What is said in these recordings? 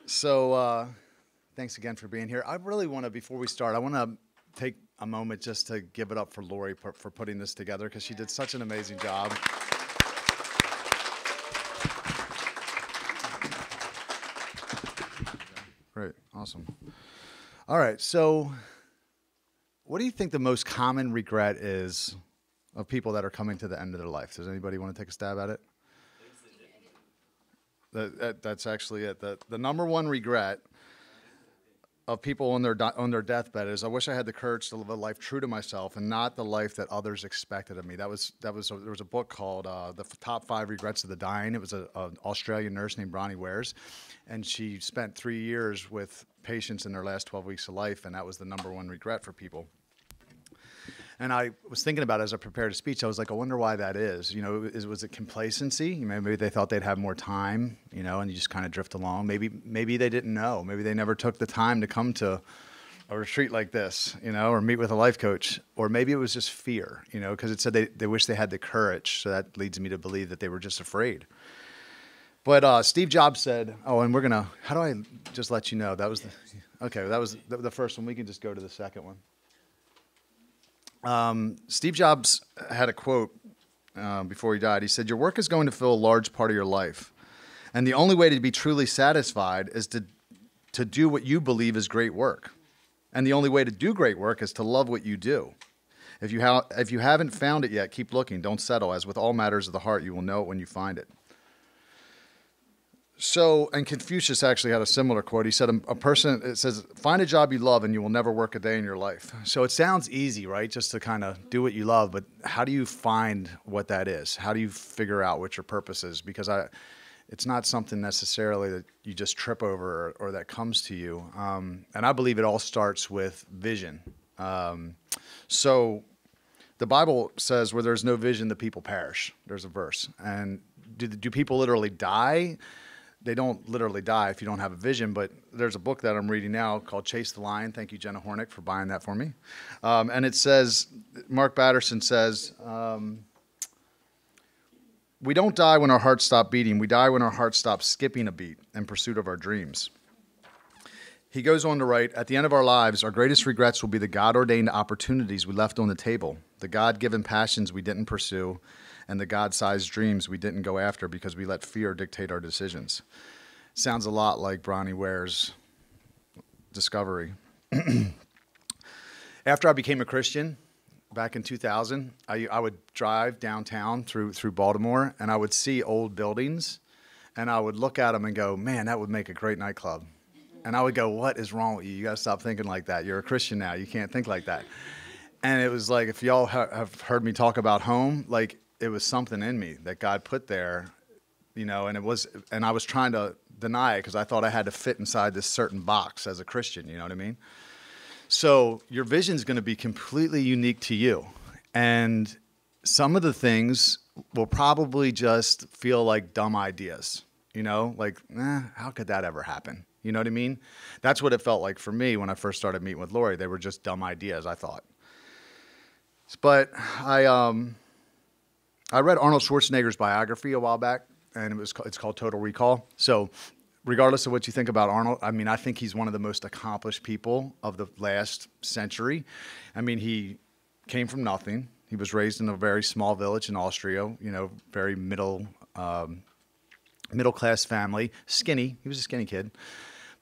Thanks again for being here. I really want to, before we start, I want to take a moment just to give it up for Lori for putting this together, because she did such an amazing job. Great, awesome. All right, so what do you think the most common regret is of people that are coming to the end of their life? Does anybody want to take a stab at it? That's actually it. The number one regret of people on their deathbed is, I wish I had the courage to live a life true to myself and not the life that others expected of me. There was a book called The Top 5 Regrets of the Dying. It was an Australian nurse named Bronnie Wares, and she spent 3 years with patients in their last 12 weeks of life, and that was the number one regret for people. And I was thinking about it as I prepared a speech. I was like, I wonder why that is. You know, was it complacency? Maybe they thought they'd have more time, you know, and you just kind of drift along. Maybe they didn't know. Maybe they never took the time to come to a retreat like this, you know, or meet with a life coach. Or maybe it was just fear, you know, because it said they wish they had the courage. So that leads me to believe that they were just afraid. But Steve Jobs said, oh, and how do I just let you know? That was the first one. We can just go to the second one. Steve Jobs had a quote before he died. He said, "Your work is going to fill a large part of your life, and the only way to be truly satisfied is to do what you believe is great work. And the only way to do great work is to love what you do. If you haven't found it yet, keep looking. Don't settle. As with all matters of the heart, you will know it when you find it." So, and Confucius actually had a similar quote. He said, it says, find a job you love and you will never work a day in your life. So it sounds easy, right? Just to kind of do what you love, but how do you find what that is? How do you figure out what your purpose is? Because it's not something necessarily that you just trip over or that comes to you. And I believe it all starts with vision. So the Bible says, where there's no vision, the people perish. There's a verse. And do people literally die? They don't literally die if you don't have a vision, but there's a book that I'm reading now called Chase the Lion. Thank you, Jenna Hornick, for buying that for me. And it says, Mark Batterson says, we don't die when our hearts stop beating. We die when our hearts stop skipping a beat in pursuit of our dreams. He goes on to write, at the end of our lives, our greatest regrets will be the God-ordained opportunities we left on the table, the God-given passions we didn't pursue, and the God-sized dreams we didn't go after because we let fear dictate our decisions. Sounds a lot like Bronnie Ware's discovery. After I became a Christian back in 2000, I would drive downtown through Baltimore, and I would see old buildings, and I would look at them and go, man, that would make a great nightclub. And I would go, what is wrong with you? You got to stop thinking like that. You're a Christian now. You can't think like that. And it was like, if y'all have heard me talk about home, like, it was something in me that God put there, you know, and I was trying to deny it because I thought I had to fit inside this certain box as a Christian, you know what I mean? So your vision is going to be completely unique to you. And some of the things will probably just feel like dumb ideas, you know, like, how could that ever happen? You know what I mean? That's what it felt like for me when I first started meeting with Lori. They were just dumb ideas, I thought. But I read Arnold Schwarzenegger's biography a while back, and it's called Total Recall. So regardless of what you think about Arnold, I mean, I think he's one of the most accomplished people of the last century. I mean, he came from nothing. He was raised in a very small village in Austria, you know, very middle-class family, skinny. He was a skinny kid.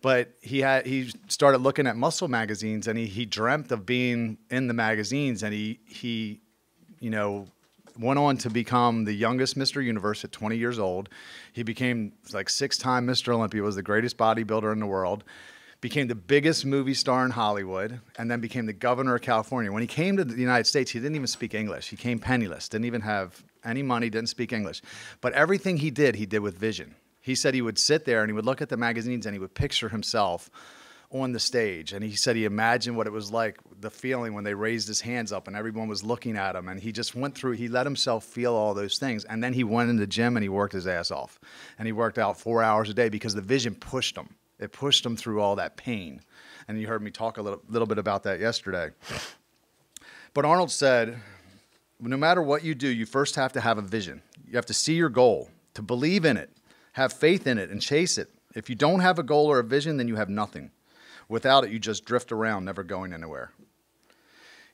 But he started looking at muscle magazines, and he dreamt of being in the magazines, and he you know, went on to become the youngest Mr. Universe at 20 years old. He became like 6-time Mr. Olympia, was the greatest bodybuilder in the world, became the biggest movie star in Hollywood, and then became the governor of California. When he came to the United States, he didn't even speak English. He came penniless, didn't even have any money, didn't speak English. But everything he did with vision. He said he would sit there and he would look at the magazines and he would picture himself on the stage. And he said he imagined what it was like, the feeling when they raised his hands up and everyone was looking at him. And he just he let himself feel all those things. And then he went in the gym and he worked his ass off. And he worked out 4 hours a day because the vision pushed him. It pushed him through all that pain. And you heard me talk a little bit about that yesterday. But Arnold said, no matter what you do, you first have to have a vision. You have to see your goal, to believe in it, have faith in it, and chase it. If you don't have a goal or a vision, then you have nothing. Without it, you just drift around, never going anywhere.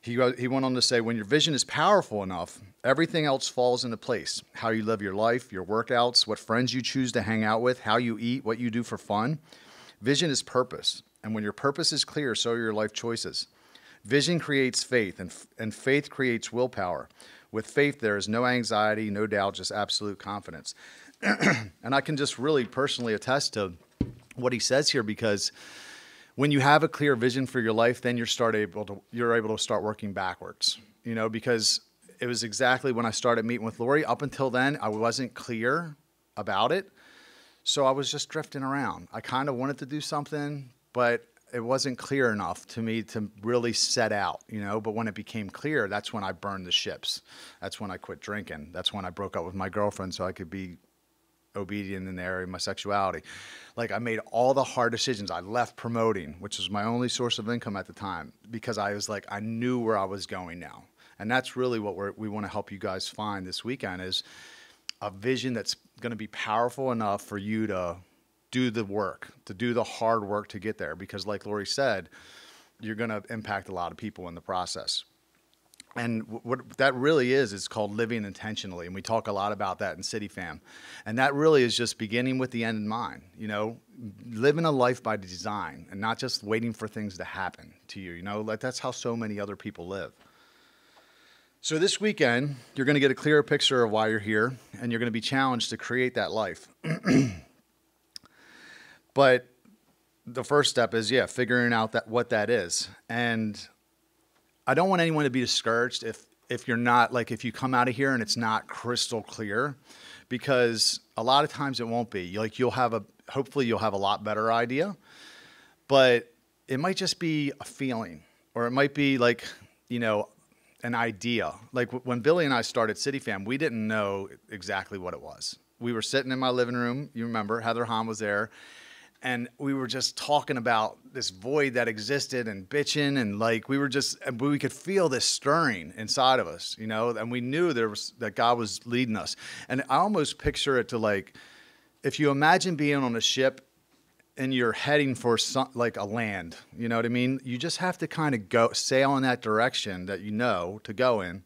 He went on to say, when your vision is powerful enough, everything else falls into place. How you live your life, your workouts, what friends you choose to hang out with, how you eat, what you do for fun. Vision is purpose. And when your purpose is clear, so are your life choices. Vision creates faith, and faith creates willpower. With faith, there is no anxiety, no doubt, just absolute confidence. And I can just really personally attest to what he says here, because when you have a clear vision for your life, then you're able to start working backwards, because it was exactly when I started meeting with Lori. Up until then, I wasn't clear about it. So I was just drifting around. I kind of wanted to do something, but it wasn't clear enough to me to really set out, but when it became clear, that's when I burned the ships. That's when I quit drinking. That's when I broke up with my girlfriend so I could be obedient in the area of my sexuality. Like, I made all the hard decisions. I left promoting, which was my only source of income at the time, because I was like, I knew where I was going now. And that's really what we want to help you guys find this weekend, is a vision that's going to be powerful enough for you to do the work, to do the hard work to get there. Because like Lori said, you're going to impact a lot of people in the process. And what that really is, it's called living intentionally. And we talk a lot about that in City Fam. And that really is just beginning with the end in mind, living a life by design and not just waiting for things to happen to you. Like, that's how so many other people live. So this weekend, you're going to get a clearer picture of why you're here, and you're going to be challenged to create that life. But the first step is, figuring out what that is. And I don't want anyone to be discouraged if you're not, like, if you come out of here and it's not crystal clear, because a lot of times it won't be. Like, hopefully you'll have a lot better idea, but it might just be a feeling, or it might be like, an idea. Like when Billy and I started City Fam, we didn't know exactly what it was. We were sitting in my living room. You remember, Heather Hahn was there. And we were just talking about this void that existed and bitching. And like, we could feel this stirring inside of us, and we knew that God was leading us. And I almost picture it to, like, if you imagine being on a ship and you're heading for like a land, you know what I mean? You just have to kind of sail in that direction that to go in.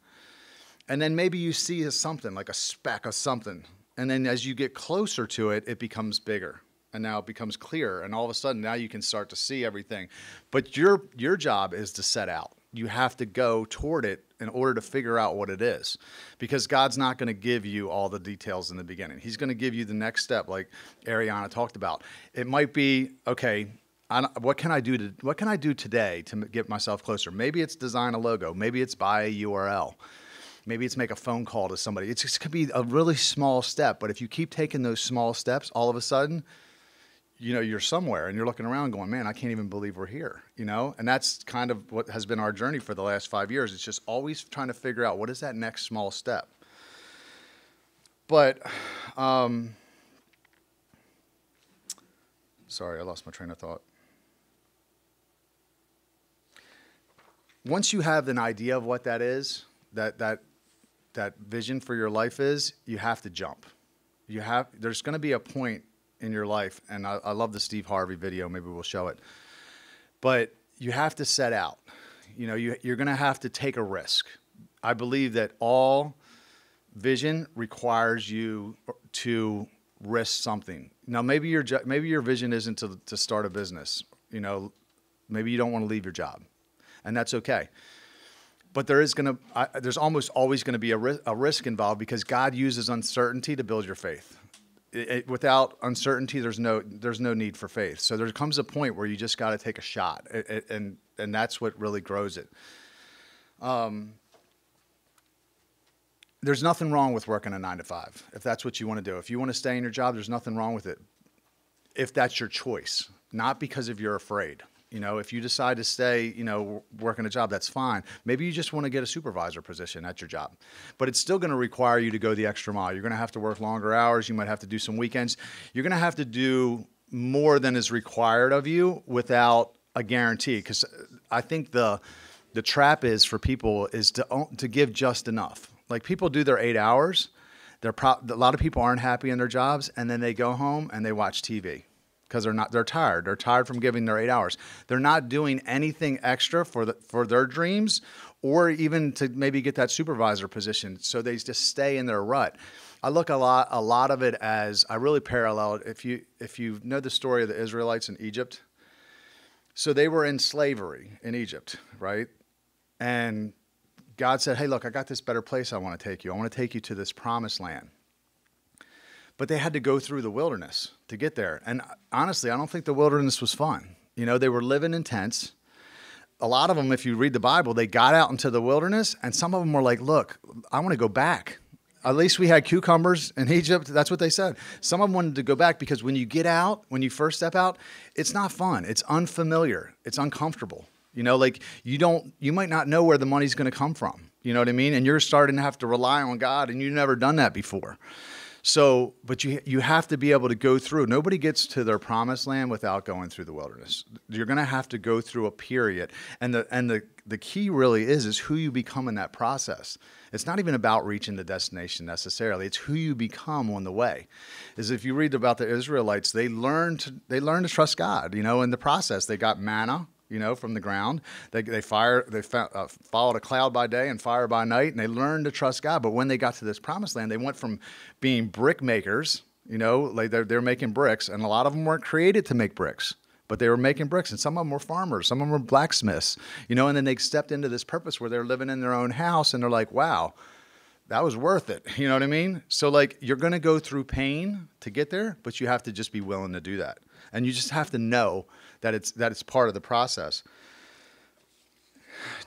And then maybe you see something, like a speck of something. And then as you get closer to it, it becomes bigger. And now it becomes clearer. And all of a sudden, now you can start to see everything. But your job is to set out. You have to go toward it in order to figure out what it is. Because God's not going to give you all the details in the beginning. He's going to give you the next step, like Ariana talked about. It might be, okay, what can I do today to get myself closer? Maybe it's design a logo. Maybe it's buy a URL. Maybe it's make a phone call to somebody. It just could be a really small step. But if you keep taking those small steps, all of a sudden, you're somewhere and you're looking around going, man, I can't even believe we're here, And that's kind of what has been our journey for the last 5 years. It's just always trying to figure out, what is that next small step? But, sorry, I lost my train of thought. Once you have an idea of what that is, that vision for your life is, you have to jump. There's going to be a point in your life, and I love the Steve Harvey video. Maybe we'll show it. But you have to set out. You're going to have to take a risk. I believe that all vision requires you to risk something. Now, maybe your vision isn't to start a business. Maybe you don't want to leave your job, and that's okay. But there's almost always going to be a risk involved, because God uses uncertainty to build your faith. Without uncertainty, there's no need for faith. So there comes a point where you just got to take a shot, and that's what really grows it. There's nothing wrong with working a 9 to 5 if that's what you want to do. If you want to stay in your job, there's nothing wrong with it. If that's your choice, not because you're afraid. If you decide to stay, working a job, that's fine. Maybe you just want to get a supervisor position at your job. But it's still going to require you to go the extra mile. You're going to have to work longer hours. You might have to do some weekends. You're going to have to do more than is required of you without a guarantee. Because I think the trap is for people is to give just enough. Like, people do their 8 hours. A lot of people aren't happy in their jobs, and then they go home and they watch TV. because they're tired. They're tired from giving their 8 hours. They're not doing anything extra for their dreams or even to maybe get that supervisor position. So they just stay in their rut. I look a lot of it as, I really parallel it. If you know the story of the Israelites in Egypt, so they were in slavery in Egypt, right? And God said, hey, look, I got this better place I want to take you. I want to take you to this promised land. But they had to go through the wilderness to get there. And honestly, I don't think the wilderness was fun. You know, they were living in tents. A lot of them, if you read the Bible, they got out into the wilderness, and some of them were like, look, I want to go back. At least we had cucumbers in Egypt. That's what they said. Some of them wanted to go back because when you get out, when you first step out, it's not fun. It's unfamiliar. It's uncomfortable. You know, like you might not know where the money's going to come from. You know what I mean? And you're starting to have to rely on God, and you've never done that before. So, but you have to be able to go through. Nobody gets to their promised land without going through the wilderness. You're going to have to go through a period. And the key really is who you become in that process. It's not even about reaching the destination necessarily. It's who you become on the way. Is if you read about the Israelites, they learned to trust God, you know, in the process. They got manna, you know, from the ground. They followed a cloud by day and fire by night, and they learned to trust God. But when they got to this promised land, they went from being brick makers, you know, like they're making bricks, and a lot of them weren't created to make bricks, but they were making bricks, and some of them were farmers, some of them were blacksmiths, you know, and then they stepped into this purpose where they're living in their own house, and they're like, wow, that was worth it. You know what I mean? So like, you're going to go through pain to get there, but you have to just be willing to do that. And you just have to know that it's part of the process.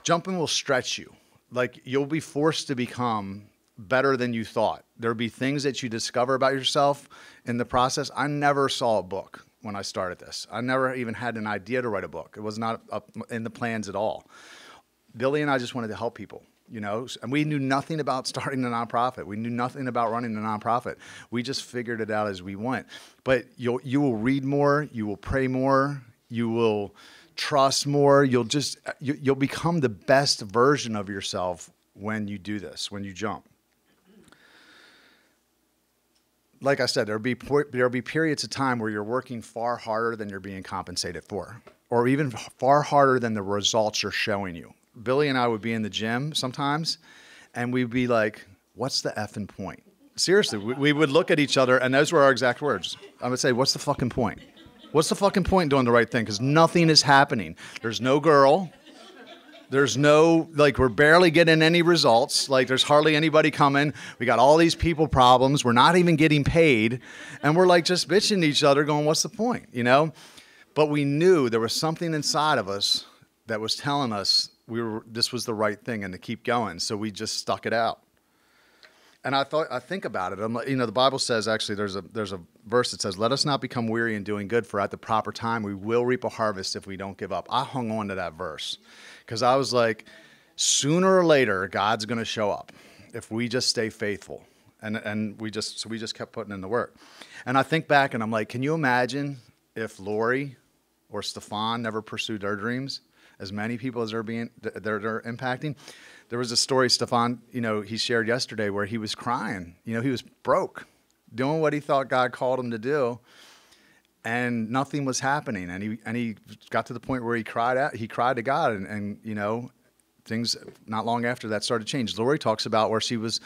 Jumping will stretch you. Like, you'll be forced to become better than you thought. There'll be things that you discover about yourself in the process. I never saw a book when I started this. I never even had an idea to write a book. It was not up in the plans at all. Billy and I just wanted to help people, you know, and we knew nothing about starting a nonprofit. We knew nothing about running a nonprofit. We just figured it out as we went. But you will read more, you will pray more, you will trust more. You'll become the best version of yourself when you do this, when you jump. Like I said, there'll be periods of time where you're working far harder than you're being compensated for, or even far harder than the results are showing you. Billy and I would be in the gym sometimes, and we'd be like, what's the effing point? Seriously, we would look at each other, and those were our exact words. I would say, what's the fucking point? What's the fucking point in doing the right thing? Because nothing is happening. There's no girl. There's no, like, we're barely getting any results. Like, there's hardly anybody coming. We got all these people problems. We're not even getting paid. And we're, like, just bitching to each other going, what's the point, you know? But we knew there was something inside of us that was telling us this was the right thing and to keep going. So we just stuck it out. And I think about it. I'm like, you know, the Bible says, actually, there's a verse that says, let us not become weary in doing good, for at the proper time we will reap a harvest if we don't give up. I hung on to that verse because I was like, sooner or later, God's going to show up if we just stay faithful. And we just kept putting in the work. And I think back and I'm like, can you imagine if Lori or Stefan never pursued their dreams? As many people as they're impacting. There was a story, Stefan, you know, he shared yesterday where he was crying. You know, he was broke, doing what he thought God called him to do, and nothing was happening. And he got to the point where he cried to God, and you know, things not long after that started to change. Lori talks about where she was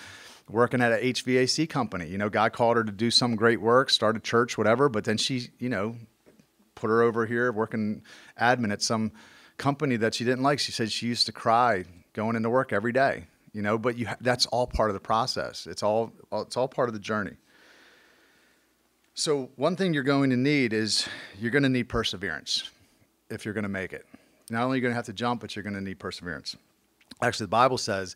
working at an HVAC company. You know, God called her to do some great work, start a church, whatever, but then she, you know, put her over here working admin at some company that she didn't like. She said she used to cry going into work every day, you know, but that's all part of the process. It's all part of the journey. So one thing you're going to need is you're going to need perseverance if you're going to make it. Not only are you going to have to jump, but you're going to need perseverance. Actually, the Bible says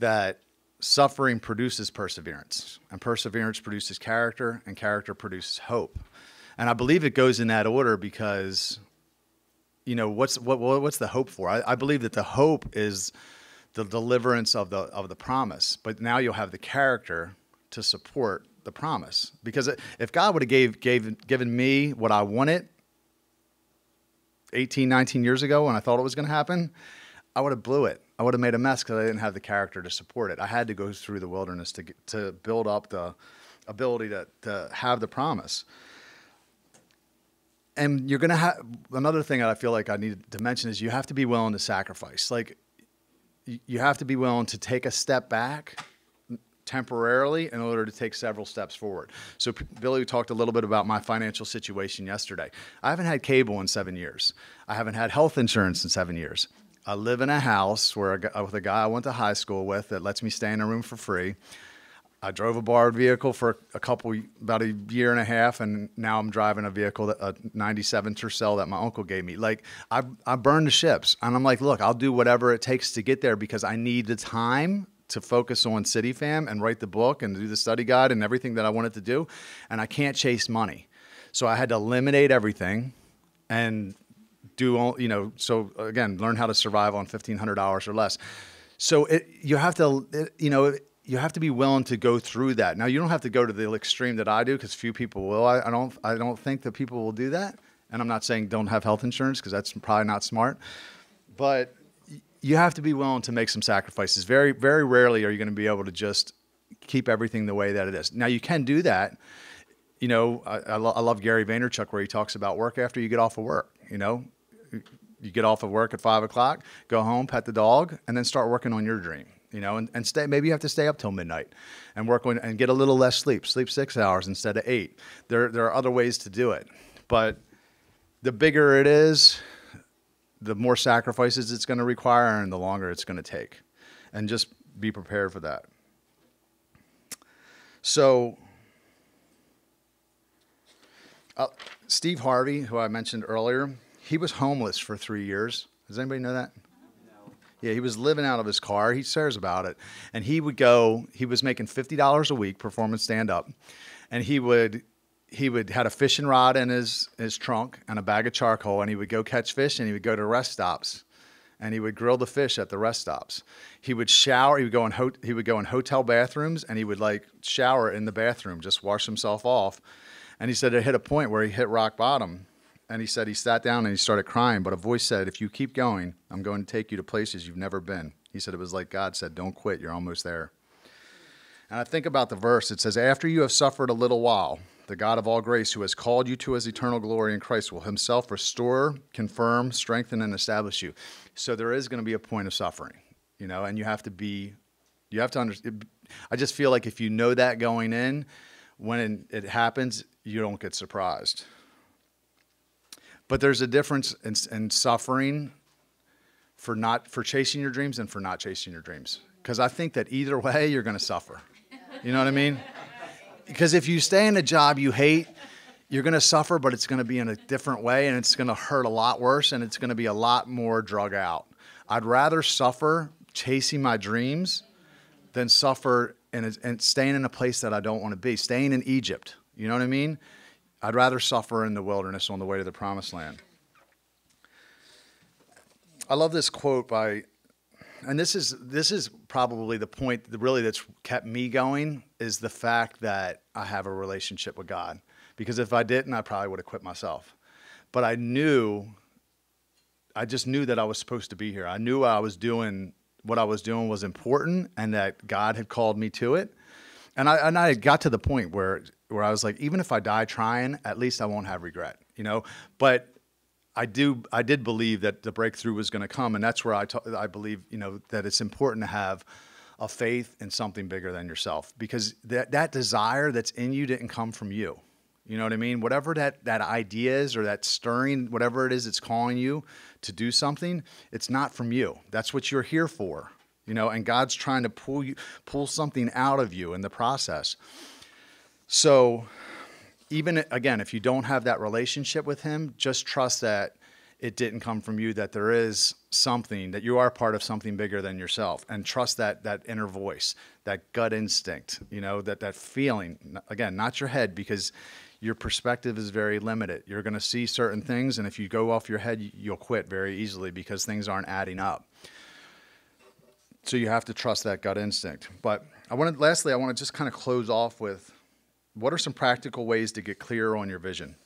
that suffering produces perseverance, and perseverance produces character, and character produces hope. And I believe it goes in that order because, you know, what's the hope for? I believe that the hope is the deliverance of the promise, but now you'll have the character to support the promise. Because if God would have given me what I wanted 18, 19 years ago when I thought it was going to happen, I would have blew it. I would have made a mess because I didn't have the character to support it. I had to go through the wilderness to build up the ability to have the promise. And you're going to have, another thing that I feel like I need to mention is you have to be willing to sacrifice. Like, you have to be willing to take a step back temporarily in order to take several steps forward. So Billy talked a little bit about my financial situation yesterday. I haven't had cable in 7 years. I haven't had health insurance in 7 years. I live in a house with a guy I went to high school with that lets me stay in a room for free. I drove a borrowed vehicle for about a year and a half, and now I'm driving a vehicle, a 97 Tercel that my uncle gave me. Like, I burned the ships, and I'm like, look, I'll do whatever it takes to get there because I need the time to focus on City Fam and write the book and do the study guide and everything that I wanted to do. And I can't chase money. So I had to eliminate everything and so again, learn how to survive on $1,500 or less. So you have to be willing to go through that. Now, you don't have to go to the extreme that I do because few people will. I don't think that people will do that. And I'm not saying don't have health insurance because that's probably not smart. But you have to be willing to make some sacrifices. Very, very rarely are you going to be able to just keep everything the way that it is. Now, you can do that. I love Gary Vaynerchuk where he talks about work after you get off of work. You get off of work at 5 o'clock, go home, pet the dog, and then start working on your dream. And stay. Maybe you have to stay up till midnight and work on and get a little less sleep. Sleep 6 hours instead of 8. There are other ways to do it, but the bigger it is, the more sacrifices it's going to require and the longer it's going to take. And just be prepared for that. So, Steve Harvey, who I mentioned earlier, he was homeless for 3 years. Does anybody know that? No. Yeah, he was living out of his car. He shares about it. And he was making $50 a week performing stand-up. And he would had a fishing rod in his trunk and a bag of charcoal, and he would go catch fish, and he would go to rest stops, and he would grill the fish at the rest stops. He would shower. He would go in hotel bathrooms, and he would shower in the bathroom, just wash himself off. And he said it hit a point where he hit rock bottom, and he said he sat down and he started crying. But a voice said, "If you keep going, I'm going to take you to places you've never been." He said it was like God said, "Don't quit. You're almost there." And I think about the verse. It says, "After you have suffered a little while, the God of all grace, who has called you to his eternal glory in Christ, will himself restore, confirm, strengthen, and establish you." So there is going to be a point of suffering, and you have to understand. I just feel like if you know that going in, when it happens, you don't get surprised. But there's a difference in suffering for chasing your dreams and for not chasing your dreams. Because I think that either way, you're going to suffer. You know what I mean? Because if you stay in a job you hate, you're going to suffer, but it's going to be in a different way, and it's going to hurt a lot worse, and it's going to be a lot more drug out. I'd rather suffer chasing my dreams than suffer and staying in a place that I don't want to be, staying in Egypt. You know what I mean? I'd rather suffer in the wilderness on the way to the promised land. I love this quote and this is probably the point really that's kept me going, is the fact that I have a relationship with God. Because if I didn't, I probably would have quit myself. But I just knew that I was supposed to be here. I knew what I was doing was important, and that God had called me to it. And I got to the point where I was like, even if I die trying, at least I won't have regret, But I did believe that the breakthrough was going to come, and that's where I believe, that it's important to have a faith in something bigger than yourself, because that desire that's in you didn't come from you. You know what I mean? Whatever that idea is, or that stirring, whatever it is that's calling you to do something, it's not from you. That's what you're here for, and God's trying to pull something out of you in the process. So even, again, if you don't have that relationship with him, just trust that it didn't come from you, that there is something, that you are part of something bigger than yourself, and trust that inner voice, that gut instinct, that feeling, again, not your head, because your perspective is very limited. You're going to see certain things, and if you go off your head, you'll quit very easily because things aren't adding up. So you have to trust that gut instinct. But lastly, I want to just kind of close off with, what are some practical ways to get clearer on your vision?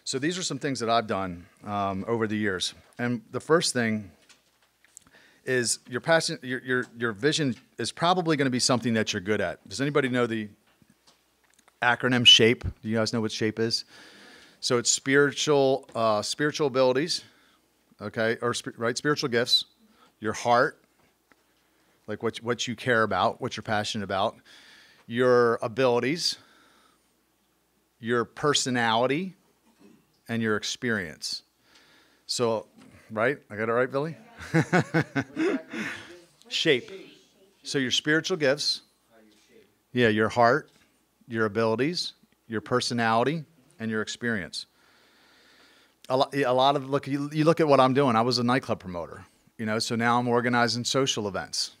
So these are some things that I've done over the years. And the first thing is your vision is probably going to be something that you're good at. Does anybody know the acronym SHAPE? Do you guys know what SHAPE is? So it's spiritual abilities, okay, or right, spiritual gifts, your heart, like what you care about, what you're passionate about, your abilities, your personality, and your experience. So, right? I got it right, Billy? Shape. So your spiritual gifts, yeah, your heart, your abilities, your personality, and your experience. A lot of, look, you look at what I'm doing. I was a nightclub promoter, so now I'm organizing social events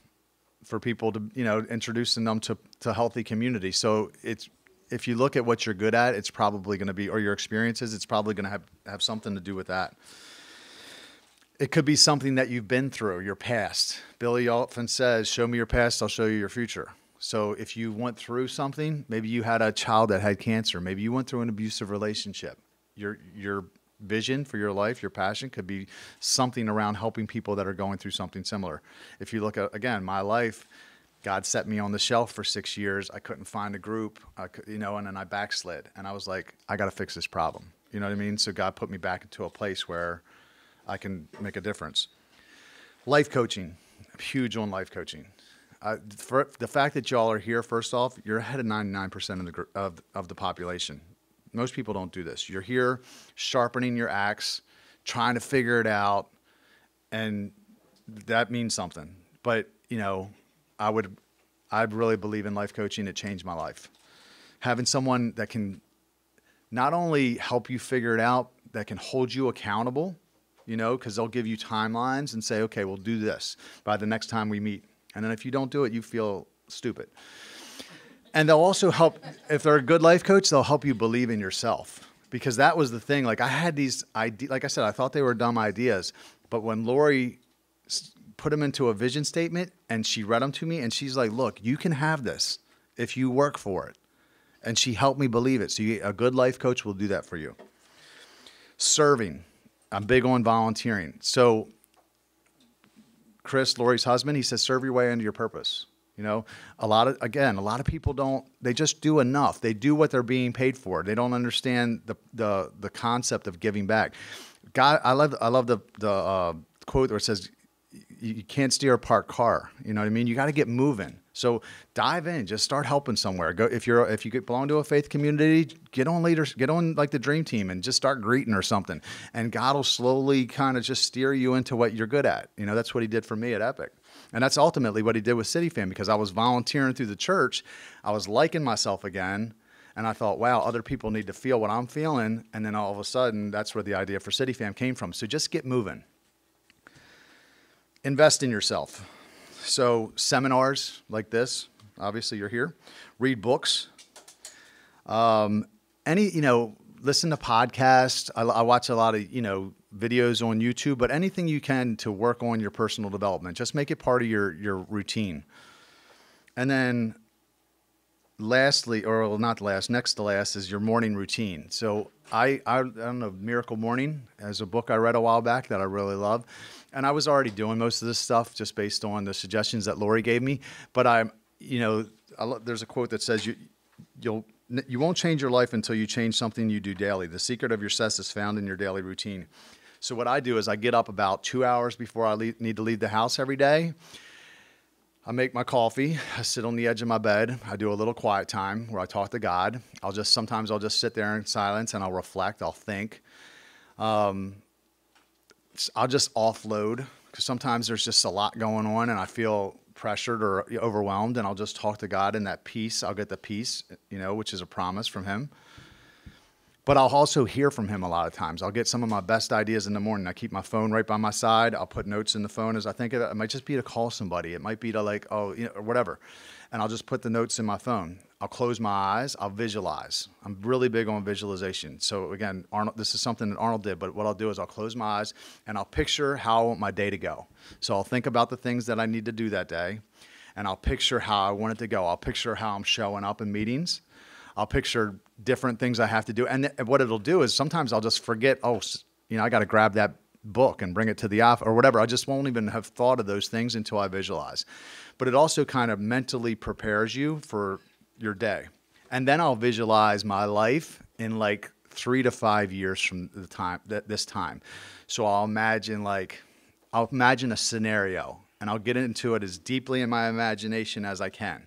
for people to, introducing them to healthy community. So if you look at what you're good at, it's probably going to be, or your experiences, it's probably going to have something to do with that. It could be something that you've been through, your past. Billy often says, show me your past, I'll show you your future. So if you went through something, maybe you had a child that had cancer, maybe you went through an abusive relationship. Your vision for your life, your passion could be something around helping people that are going through something similar. If you look at, again, my life, God set me on the shelf for 6 years. I couldn't find a group, and then I backslid. And I was like, I got to fix this problem. You know what I mean? So God put me back into a place where I can make a difference. Life coaching, huge on life coaching. For the fact that y'all are here, first off, you're ahead of 99% of the population. Most people don't do this. You're here sharpening your axe, trying to figure it out, and that means something. But, I really believe in life coaching. It changed my life. Having someone that can not only help you figure it out, that can hold you accountable, because they'll give you timelines and say, okay, we'll do this by the next time we meet. And then if you don't do it, you feel stupid. And they'll also help, if they're a good life coach, they'll help you believe in yourself. Because that was the thing. Like I had these ideas, like I said, I thought they were dumb ideas. But when Lori put them into a vision statement and she read them to me and she's like, look, you can have this if you work for it. And she helped me believe it. So a good life coach will do that for you. Serving. I'm big on volunteering. So Chris, Lori's husband, he says, serve your way into your purpose. A lot of people they just do enough. They do what they're being paid for. They don't understand the concept of giving back. God, I love the quote where it says, you can't steer a parked car. You know what I mean? You got to get moving. So dive in, just start helping somewhere. Go if you belong to a faith community, get on like the dream team and just start greeting or something. And God will slowly kind of just steer you into what you're good at. That's what he did for me at Epic. And that's ultimately what he did with CityFam, because I was volunteering through the church. I was liking myself again. And I thought, wow, other people need to feel what I'm feeling. And then all of a sudden, that's where the idea for CityFam came from. So just get moving. Invest in yourself. So seminars like this, obviously you're here. Read books. Listen to podcasts. I watch a lot of, videos on YouTube, but anything you can to work on your personal development. Just make it part of your routine. And then lastly, or not last, next to last is your morning routine. So I don't know, Miracle Morning is a book I read a while back that I really love. And I was already doing most of this stuff just based on the suggestions that Lori gave me. But there's a quote that says you won't change your life until you change something you do daily. The secret of your success is found in your daily routine. So what I do is I get up about 2 hours before I need to leave the house every day. I make my coffee. I sit on the edge of my bed. I do a little quiet time where I talk to God. Sometimes I'll just sit there in silence and I'll reflect. I'll think. I'll just offload because sometimes there's just a lot going on and I feel pressured or overwhelmed, and I'll just talk to God in that peace. I'll get the peace, which is a promise from him. But I'll also hear from him a lot of times. I'll get some of my best ideas in the morning. I keep my phone right by my side. I'll put notes in the phone as I think of it. It might just be to call somebody. It might be to or whatever. And I'll just put the notes in my phone. I'll close my eyes. I'll visualize. I'm really big on visualization. So again, this is something that Arnold did, but what I'll do is I'll close my eyes and I'll picture how I want my day to go. So I'll think about the things that I need to do that day, and I'll picture how I want it to go. I'll picture how I'm showing up in meetings. I'll picture different things I have to do. And what it'll do is sometimes I'll just forget, I got to grab that book and bring it to the office or whatever. I just won't even have thought of those things until I visualize. But it also kind of mentally prepares you for your day. And then I'll visualize my life in like 3 to 5 years from the time this time. So I'll imagine a scenario, and I'll get into it as deeply in my imagination as I can.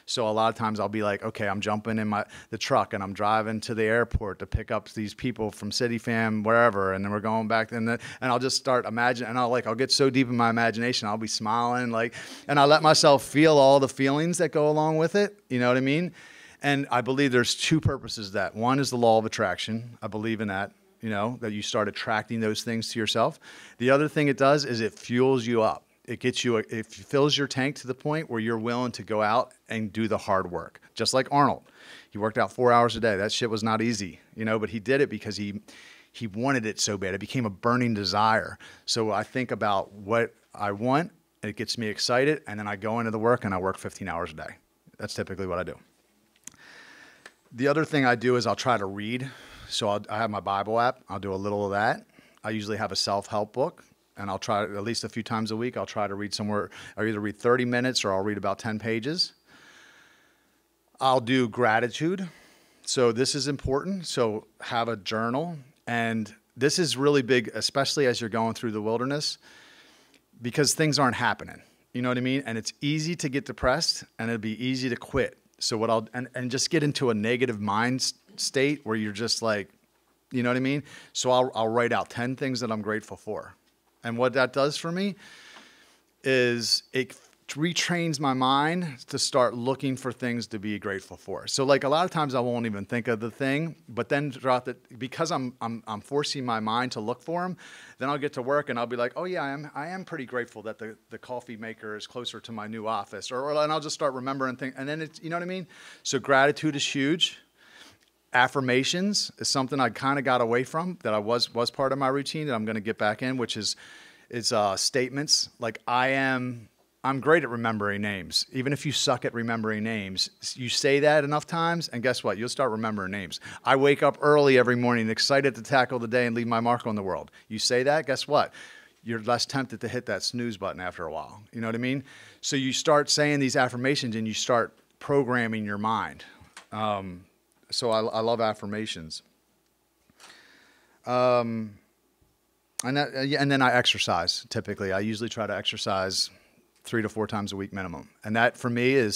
So a lot of times I'll be like, okay, I'm jumping in the truck and I'm driving to the airport to pick up these people from City Fam, wherever, and then we're going back, and I'll just start imagining, and I'll get so deep in my imagination, I'll be smiling, and I'll let myself feel all the feelings that go along with it. You know what I mean? And I believe there's two purposes to that. One is the law of attraction. I believe in that, that you start attracting those things to yourself. The other thing it does is it fuels you up. It fills your tank to the point where you're willing to go out and do the hard work. Just like Arnold. He worked out 4 hours a day. That shit was not easy, but he did it because he wanted it so bad. It became a burning desire. So I think about what I want, and it gets me excited, and then I go into the work and I work 15 hours a day. That's typically what I do. The other thing I do is I'll try to read. So I have my Bible app. I'll do a little of that. I usually have a self-help book. And I'll try at least a few times a week. I'll try to read somewhere. I'll either read 30 minutes or I'll read about 10 pages. I'll do gratitude. So this is important. So have a journal. And this is really big, especially as you're going through the wilderness, because things aren't happening. You know what I mean? And it's easy to get depressed, and it'll be easy to quit. So what and just get into a negative mind state where you're just like, you know what I mean? So I'll write out 10 things that I'm grateful for. And what that does for me is it retrains my mind to start looking for things to be grateful for. So a lot of times I won't even think of the thing, but then because I'm forcing my mind to look for them, then I'll get to work and I'll be like, oh yeah, I am pretty grateful that the coffee maker is closer to my new office, and I'll just start remembering things, and then it's, you know what I mean? So gratitude is huge. Affirmations is something I kind of got away from, that I was part of my routine, that I'm going to get back in, which is statements like I'm great at remembering names. Even if you suck at remembering names, you say that enough times, and guess what? You'll start remembering names. I wake up early every morning, excited to tackle the day and leave my mark on the world. You say that, guess what? You're less tempted to hit that snooze button after a while. You know what I mean? So you start saying these affirmations and you start programming your mind. So I love affirmations. And then I exercise, typically. I usually try to exercise 3 to 4 times a week minimum. And that, for me,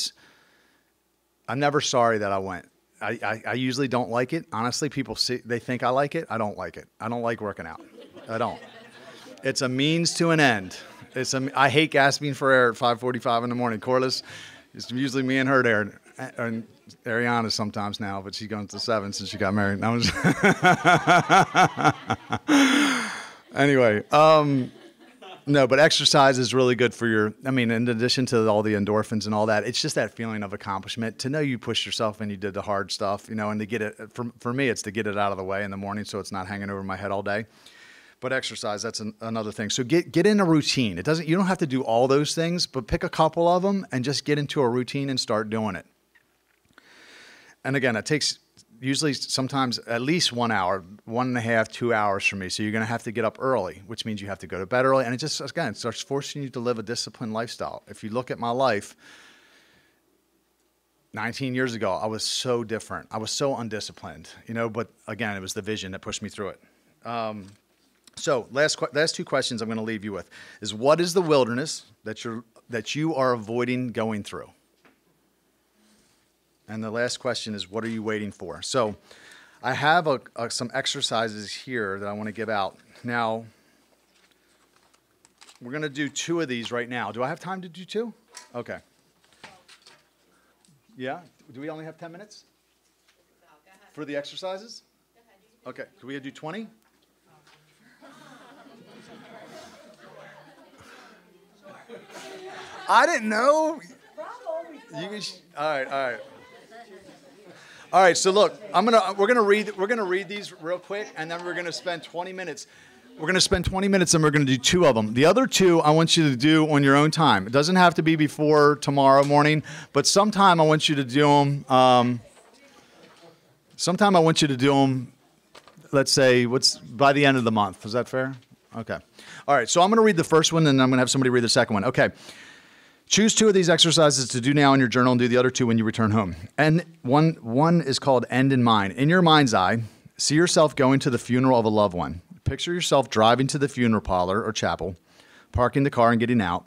I'm never sorry that I went. I usually don't like it. Honestly, people they think I like it. I don't like it. I don't like working out. I don't. It's a means to an end. I hate gasping for air at 5:45 in the morning. Corliss, it's usually me and her there. And Ariana sometimes now, but she's going to 7 since she got married. Anyway, no, but exercise is really good for in addition to all the endorphins and all that, it's just that feeling of accomplishment, to know you pushed yourself and you did the hard stuff, and to get it, for me, it's to get it out of the way in the morning so it's not hanging over my head all day. But exercise, that's another thing. So get in a routine. You don't have to do all those things, but pick a couple of them and just get into a routine and start doing it. And again, it takes usually sometimes at least 1 hour, 1.5, 2 hours for me. So you're going to have to get up early, which means you have to go to bed early. And it starts forcing you to live a disciplined lifestyle. If you look at my life, 19 years ago, I was so different. I was so undisciplined, but again, it was the vision that pushed me through it. So last 2 questions I'm going to leave you with is, what is the wilderness that you are avoiding going through? And the last question is, what are you waiting for? So I have some exercises here that I want to give out. Now, we're going to do 2 of these right now. Do I have time to do 2? Okay. Yeah? Do we only have 10 minutes? For the exercises? Okay. Can we do 20? I didn't know. All right. All right, so look, we're gonna read these real quick, and then we're gonna spend 20 minutes. We're gonna spend 20 minutes, and we're gonna do 2 of them. The other 2 I want you to do on your own time. It doesn't have to be before tomorrow morning, but sometime I want you to do them. Sometime I want you to do them. Let's say by the end of the month. Is that fair? Okay. All right. So I'm gonna read the first one, and I'm gonna have somebody read the second one. Okay. Choose 2 of these exercises to do now in your journal, and do the other 2 when you return home. And one is called End in Mind. In your mind's eye, See yourself going to the funeral of a loved one. Picture yourself driving to the funeral parlor or chapel, parking the car and getting out.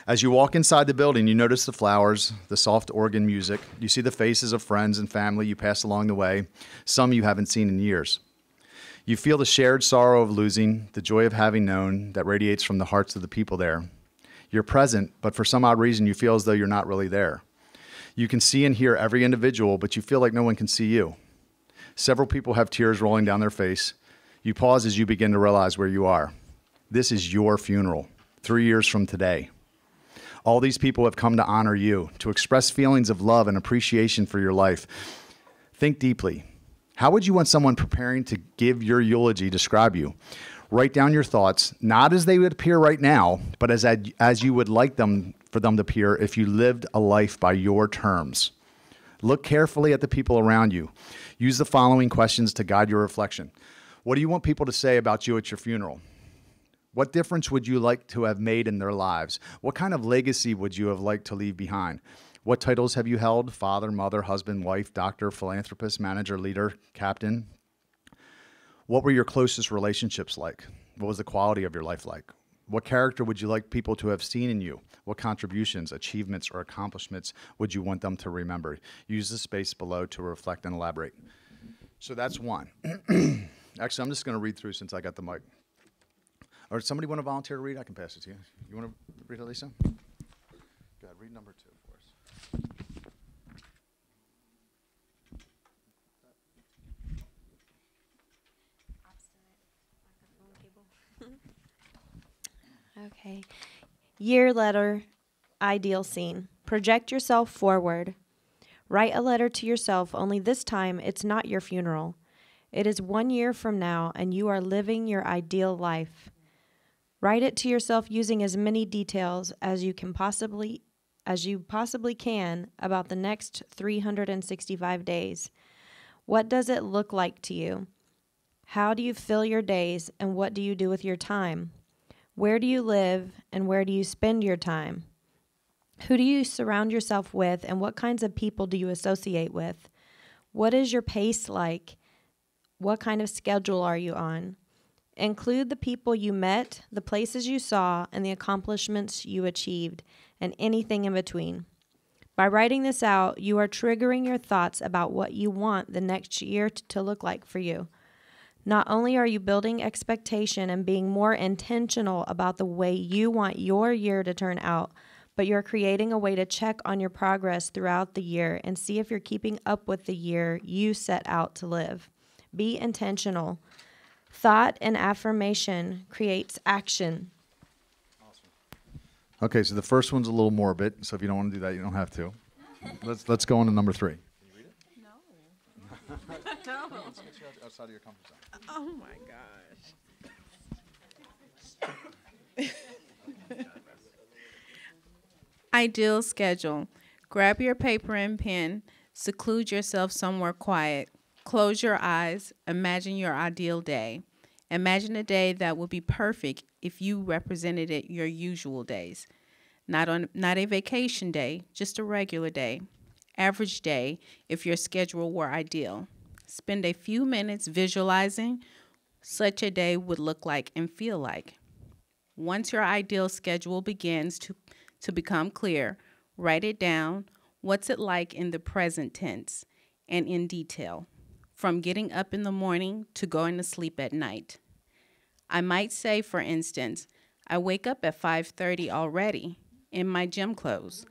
As you walk inside the building, you notice the flowers, the soft organ music. You see the faces of friends and family you pass along the way, some you haven't seen in years. You feel the shared sorrow of losing, the joy of having known that radiates from the hearts of the people there. You're present, but for some odd reason, you feel as though you're not really there. You can see and hear every individual, but you feel like no one can see you. Several people have tears rolling down their face. You pause as you begin to realize where you are. This is your funeral, 3 years from today. All these people have come to honor you, to express feelings of love and appreciation for your life. Think deeply. How would you want someone preparing to give your eulogy describe you? Write down your thoughts, not as they would appear right now, but as you would like them for them to appear if you lived a life by your terms. Look carefully at the people around you. Use the following questions to guide your reflection. What do you want people to say about you at your funeral? What difference would you like to have made in their lives? What kind of legacy would you have liked to leave behind? What titles have you held? Father, mother, husband, wife, doctor, philanthropist, manager, leader, captain? What were your closest relationships like? What was the quality of your life like? What character would you like people to have seen in you? What contributions, achievements, or accomplishments would you want them to remember? Use the space below to reflect and elaborate. So that's one. Actually, I'm just going to read through since I got the mic. Or does somebody want to volunteer to read? I can pass it to you. You want to read it, Lisa? Go ahead, read number 2 for us. Okay. Year letter, ideal scene. Project yourself forward. Write a letter to yourself, only this time it's not your funeral. It is 1 year from now, and you are living your ideal life. Write it to yourself using as many details as you possibly can about the next 365 days. What does it look like to you? How do you fill your days, and what do you do with your time? Where do you live, and where do you spend your time? Who do you surround yourself with, and what kinds of people do you associate with? What is your pace like? What kind of schedule are you on? Include the people you met, the places you saw, and the accomplishments you achieved, and anything in between. By writing this out, you are triggering your thoughts about what you want the next year to look like for you. Not only are you building expectation and being more intentional about the way you want your year to turn out, but you're creating a way to check on your progress throughout the year and see if you're keeping up with the year you set out to live. Be intentional. Thought and affirmation creates action. Awesome. Okay, so the first one's a little morbid, so if you don't want to do that, you don't have to. Let's go on to number 3. Can you read it? No. No. Let's get you outside of your comfort zone. Oh my gosh. Ideal schedule. Grab your paper and pen. Seclude yourself somewhere quiet. Close your eyes. Imagine your ideal day. Imagine a day that would be perfect if you represented it your usual days. Not a vacation day, just a regular day. Average day if your schedule were ideal. Spend a few minutes visualizing such a day would look like and feel like. Once your ideal schedule begins to become clear, write it down. What's it like in the present tense and in detail? From getting up in the morning to going to sleep at night. I might say, for instance, I wake up at 5:30 already in my gym clothes.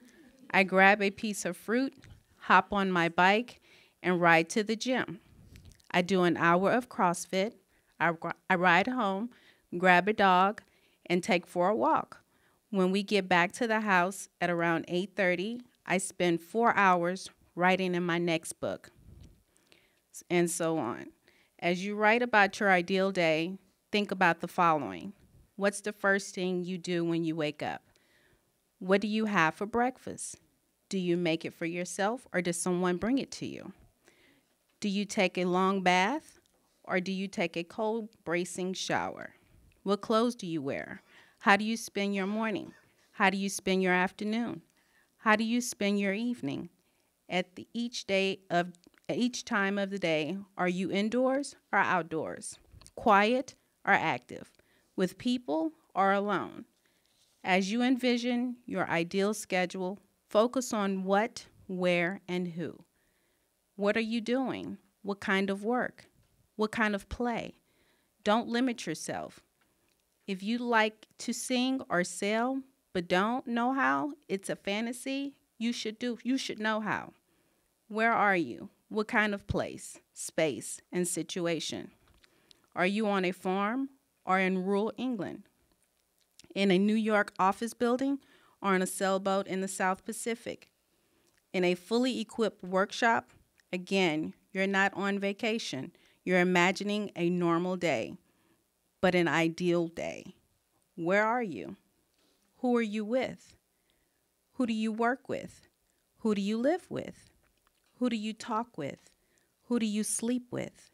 I grab a piece of fruit, hop on my bike, and ride to the gym. I do an hour of CrossFit. I ride home, grab a dog, and take for a walk. When we get back to the house at around 8:30, I spend 4 hours writing in my next book. And so on. As you write about your ideal day, think about the following. What's the first thing you do when you wake up? What do you have for breakfast? Do you make it for yourself, or does someone bring it to you? Do you take a long bath, or do you take a cold, bracing shower? What clothes do you wear? How do you spend your morning? How do you spend your afternoon? How do you spend your evening? At each each time of the day, are you indoors or outdoors? Quiet or active? With people or alone? As you envision your ideal schedule, focus on what, where, and who. What are you doing? What kind of work? What kind of play? Don't limit yourself. If you like to sing or sail but don't know how, it's a fantasy, you should know how. Where are you? What kind of place, space, and situation? Are you on a farm or in rural England? In a New York office building or on a sailboat in the South Pacific? In a fully equipped workshop? Again, you're not on vacation. You're imagining a normal day, but an ideal day. Where are you? Who are you with? Who do you work with? Who do you live with? Who do you talk with? Who do you sleep with?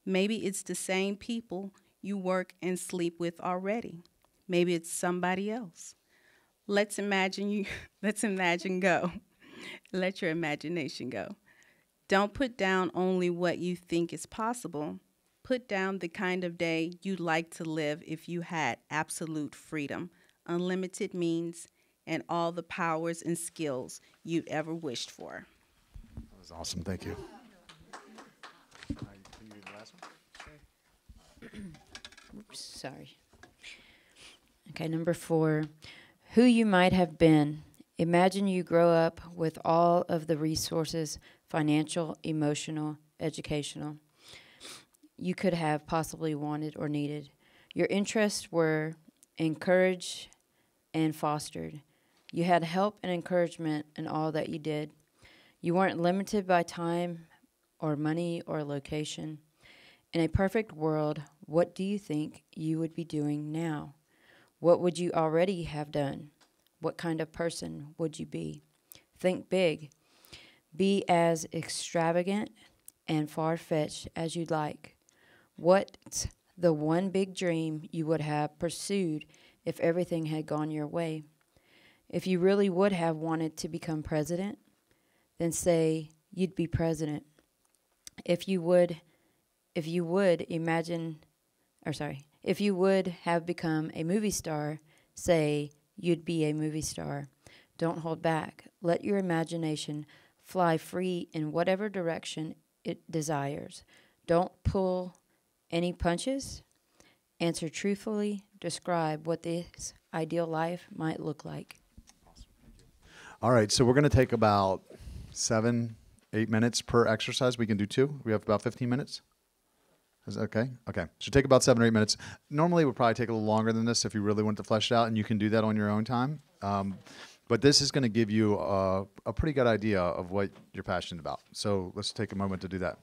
Maybe it's the same people you work and sleep with already. Maybe it's somebody else. Let's imagine go. Let your imagination go. Don't put down only what you think is possible. Put down the kind of day you'd like to live if you had absolute freedom, unlimited means, and all the powers and skills you'd ever wished for. That was awesome. Thank you. Oops, sorry. Okay, number 4, who you might have been. Imagine you grow up with all of the resources, financial, emotional, educational, you could have possibly wanted or needed. Your interests were encouraged and fostered. You had help and encouragement in all that you did. You weren't limited by time or money or location. In a perfect world, what do you think you would be doing now? What would you already have done? What kind of person would you be? Think big. Be as extravagant and far-fetched as you'd like. What's the one big dream you would have pursued if everything had gone your way? If you really would have wanted to become president, then say you'd be president. If you would have become a movie star, say you'd be a movie star. Don't hold back. Let your imagination fly free in whatever direction it desires. Don't pull any punches. Answer truthfully. Describe what this ideal life might look like. Awesome. Thank you. All right, so we're going to take about 7-8 minutes per exercise. We can do 2. We have about 15 minutes. Is that okay? Okay. Should take about 7 or 8 minutes. Normally, it would probably take a little longer than this if you really want to flesh it out, and you can do that on your own time. But this is going to give you a pretty good idea of what you're passionate about. So let's take a moment to do that.